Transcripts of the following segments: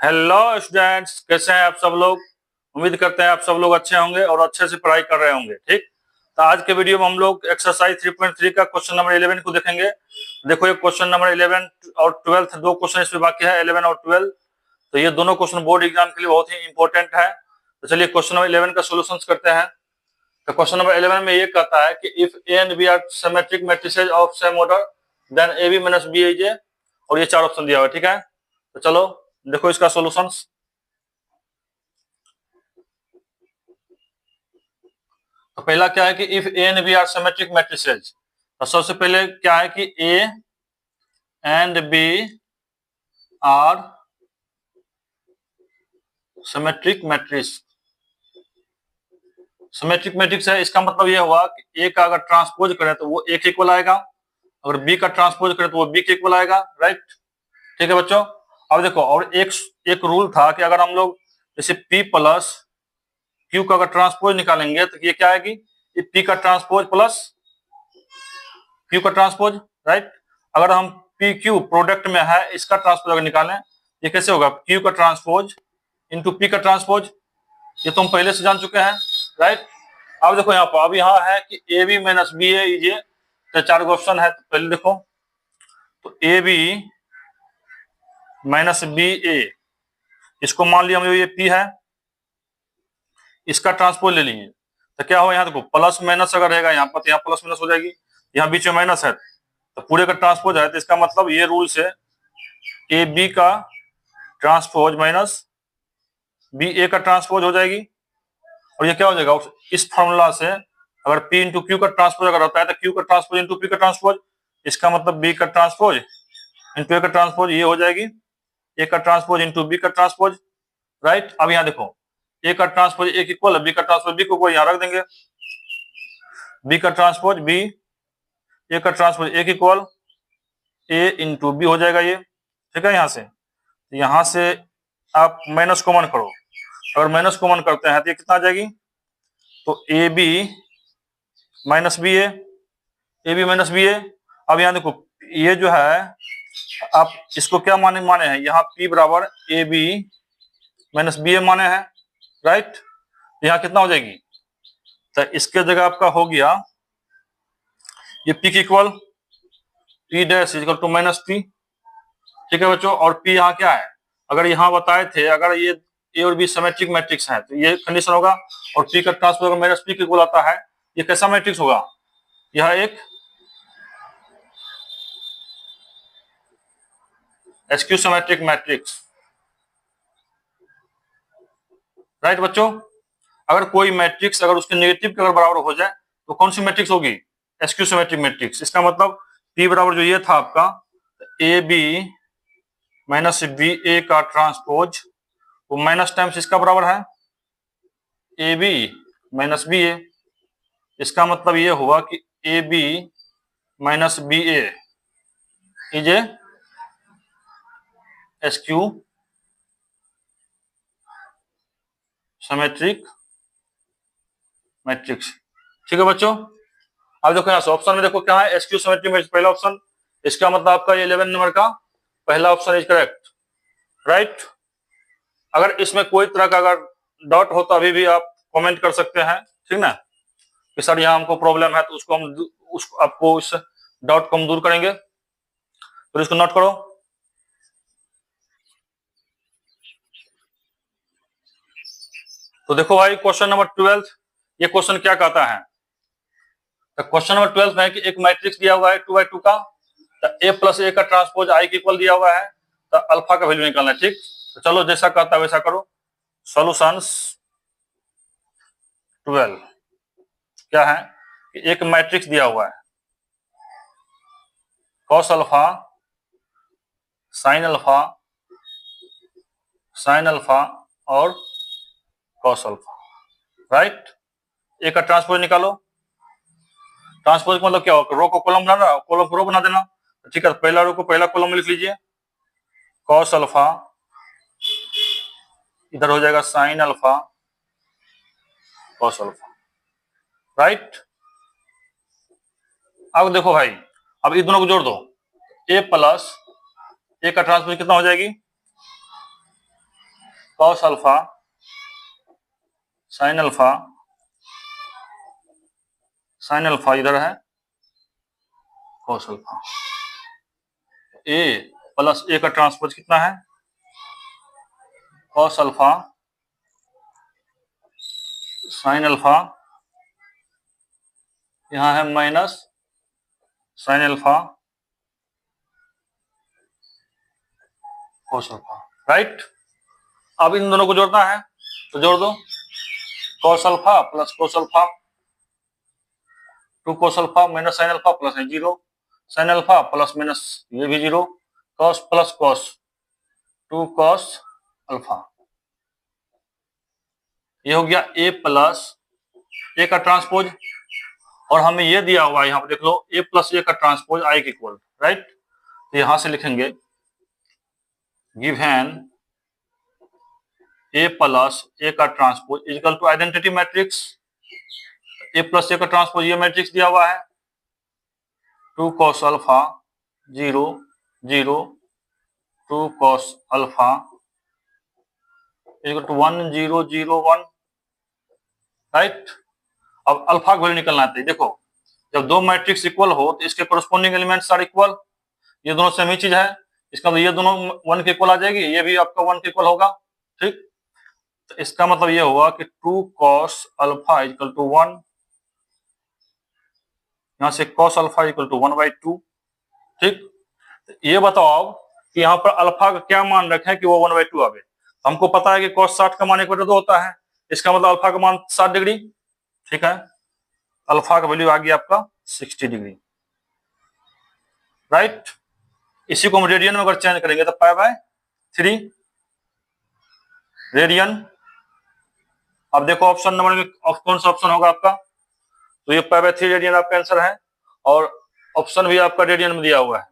Hello students, कैसे हैं आप सब लोग। उम्मीद करते हैं आप सब लोग अच्छे होंगे और अच्छे से पढ़ाई कर रहे होंगे। ठीक, तो आज के वीडियो में हम लोग एक्सरसाइज 3.3 का क्वेश्चन नंबर 11 को देखेंगे। देखो, ये क्वेश्चन नंबर 11 और 12, दो क्वेश्चन इसमें बाकी है, 11 और 12। तो ये दोनों क्वेश्चन बोर्ड एग्जाम के लिए बहुत ही इंपॉर्टेंट है। तो चलिए क्वेश्चन नंबर 11 का सोल्यूशन करते हैं। तो क्वेश्चन नंबर 11 में ये कहता है कि if A and B are symmetric matrices of same order then A B minus B is A, और ये चार ऑप्शन दिया हुआ है। ठीक है, तो चलो देखो इसका सोल्यूशन। तो पहला क्या है कि if A and B are symmetric matrices. तो सबसे पहले क्या है कि A and B are symmetric matrix. Symmetric matrix है, इसका मतलब ये हुआ कि ए का अगर ट्रांसपोज करें तो वो ए के इक्वल आएगा, अगर बी का ट्रांसपोज करें तो वो बी के इक्वल आएगा। राइट, ठीक है बच्चों। अब देखो, और एक एक रूल था कि अगर हम लोग जैसे पी प्लस क्यू का अगर ट्रांसपोज निकालेंगे तो ये क्या आएगी, पी का ट्रांसपोज प्लस क्यू का ट्रांसपोज। राइट, अगर हम पी क्यू प्रोडक्ट में है, इसका ट्रांसपोज अगर निकालें, ये कैसे होगा, क्यू का ट्रांसपोज इंटू पी का ट्रांसपोज। ये तो हम पहले से जान चुके हैं। राइट, अब देखो यहाँ पर, अब यहाँ है कि ए बी माइनस बी ए, ये तो चार ऑप्शन है। तो पहले देखो, तो ए बी माइनस बी ए, इसको मान लिया हम ये पी है, इसका ट्रांसपोज ले लिए। तो क्या हो, यहाँ देखो प्लस माइनस अगर रहेगा यहाँ पर, तो यहाँ प्लस माइनस हो जाएगी, यहाँ बीच में माइनस है तो पूरे का ट्रांसपोज है। तो इसका मतलब ये रूल से ए बी का ट्रांसपोज माइनस बी ए का ट्रांसपोज हो जाएगी। और ये क्या हो जाएगा, इस फॉर्मूला से अगर P इंटू क्यू का ट्रांसपोज अगर होता है तो क्यू का ट्रांसपोज इंटू पी का ट्रांसपोज, इसका मतलब बी का ट्रांसपोज इंटू ए का ट्रांसपोज, ये हो जाएगी ए का ट्रांसपोज इंटू बी का ट्रांसपोज। राइट, अब यहाँ देखो, ए का ट्रांसपोज ए इक्वल, बी का ट्रांसपोज बी को यहाँ रख देंगे, बी का ट्रांसपोज बी, ए का transpose A equal A into B हो जाएगा ये। ठीक है, यहाँ से आप माइनस कॉमन करो, अगर माइनस कॉमन करते हैं तो ये कितना आ जाएगी, तो A B minus B A B minus B A. अब यहाँ देखो, ये जो है आप इसको क्या माने हैं, यहाँ P बराबर ए बी माइनस बी ए माने हैं। राइट, यहाँ कितना हो जाएगी, तो इसके जगह आपका हो गया ये P की equal P dash equal to minus P। ठीक है बच्चों, और P यहाँ क्या है, अगर यहाँ बताए थे अगर ये ए और बी सिमेट्रिक मैट्रिक्स है तो ये कंडीशन होगा, और P का ट्रांसपोज अगर माइनस P के इक्वल आता है, ये कैसा मैट्रिक्स होगा, यह एक एसक्यू सिमेट्रिक मैट्रिक्स। राइट बच्चों, अगर कोई मैट्रिक्स अगर उसके नेगेटिव के अगर बराबर हो जाए तो कौन सी मैट्रिक्स होगी, एसक्यू सिमेट्रिक मैट्रिक्स। इसका मतलब P बराबर जो ये था आपका A B minus B A का ट्रांसपोज, वो माइनस टाइम्स इसका बराबर है A B minus B A. इसका मतलब ये हुआ कि A B minus B A is a skew symmetric matrix. ठीक है बच्चों, अब देखो यहाँ ऑप्शन में देखो क्या है, एसक्यू सिमेट्रिक मैट्रिक्स पहला ऑप्शन, इसका मतलब आपका 11 नंबर का पहला ऑप्शन इज करेक्ट। राइट, अगर इसमें कोई तरह का अगर डाउट हो तो अभी भी आप कमेंट कर सकते हैं। ठीक ना, कि सर यहाँ हमको प्रॉब्लम है, तो उसको हम उसको आपको इस डाउट को हम दूर करेंगे, तो इसको नोट करो। तो देखो भाई, क्वेश्चन नंबर 12, ये क्वेश्चन क्या कहता है, तो क्वेश्चन नंबर 12 में कि एक मैट्रिक्स दिया हुआ है 2x2 का, तो ए प्लस ए का ट्रांसपोज आई के इक्वल दिया हुआ है, तो अल्फा का वैल्यू निकालना है। ठीक, तो चलो जैसा कहता है वैसा करो। सॉल्यूशंस 12 क्या है कि एक मैट्रिक्स दिया हुआ है कॉस अल्फा साइन अल्फा और कॉस अल्फा। राइट, ए का ट्रांसपोज निकालो, ट्रांसपोज मतलब क्या होगा, रो को कॉलम बनाना, कॉलम को रो बना देना। ठीक है, पहला रो को पहला कॉलम में लिख लीजिए, कॉस अल्फा, इधर हो जाएगा sign alpha cos alpha. Right, अब देखो भाई, अब इन दोनों को जोड़ दो, ए प्लस ए का ट्रांसपोज कितना हो जाएगी, cos alpha sine alpha, sine alpha इधर है cos alpha. A plus A का ट्रांसपोज कितना है, कॉस अल्फा साइन अल्फा, यहां है minus sine alpha cos alpha, right. अब इन दोनों को जोड़ना है तो जोड़ दो, cos alpha plus cos alpha, two cos alpha minus sine alpha plus है zero, sine alpha plus minus ये भी zero, cos plus cos, two cos alpha. ये हो गया ए प्लस ए का ट्रांसपोज, और हमें ये दिया हुआ है यहाँ पर देख लो, ए प्लस ए का ट्रांसपोज आई के इक्वल, राइट। तो यहां से लिखेंगे गिवन ए प्लस ए का transpose equal to identity matrix, A plus A का ट्रांसपोज ये मैट्रिक्स दिया हुआ है, two cos alpha zero zero, two cos alpha equal to 1 0 0 1, right. अब अल्फा का वैल्यू निकलना चाहिए। देखो जब दो मैट्रिक्स इक्वल हो तो इसके कोरस्पोंडिंग एलिमेंट्स आर इक्वल, ये दोनों सेम ही चीज है, इसका मतलब ये दोनों 1 के इक्वल आ जाएगी, ये भी आपका 1 के इक्वल होगा, ठीक। तो इसका मतलब ये होगा कि two cos alpha equal to 1, यहां से कॉस अल्फा इक्वल टू 1/2, ठीक। तो ये बताओ अब कि यहाँ पर अल्फा का क्या मान रखें कि वो 1/2 आवे। तो हमको पता है कि cos 60 का मान 1/2 होता है, इसका मतलब अल्फा का मान 60 डिग्री, ठीक है। अल्फा का वैल्यू आ गया आपका 60 डिग्री, राइट। इसी को हम रेडियन में अगर चेंज करेंगे तो π/3 रेडियन। अब देखो ऑप्शन नंबर में कौन सा ऑप्शन होगा आपका, तो ये π/3 रेडियन आपका आंसर है, और ऑप्शन भी आपका रेडियन में दिया हुआ है,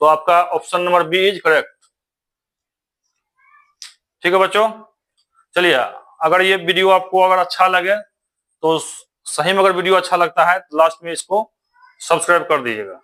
तो आपका option number B is correct, ठीक है बच्चों। चलिए, अगर ये वीडियो आपको अगर अच्छा लगे तो सही में अगर वीडियो अच्छा लगता है तो लास्ट में इसको सब्सक्राइब कर दीजिएगा।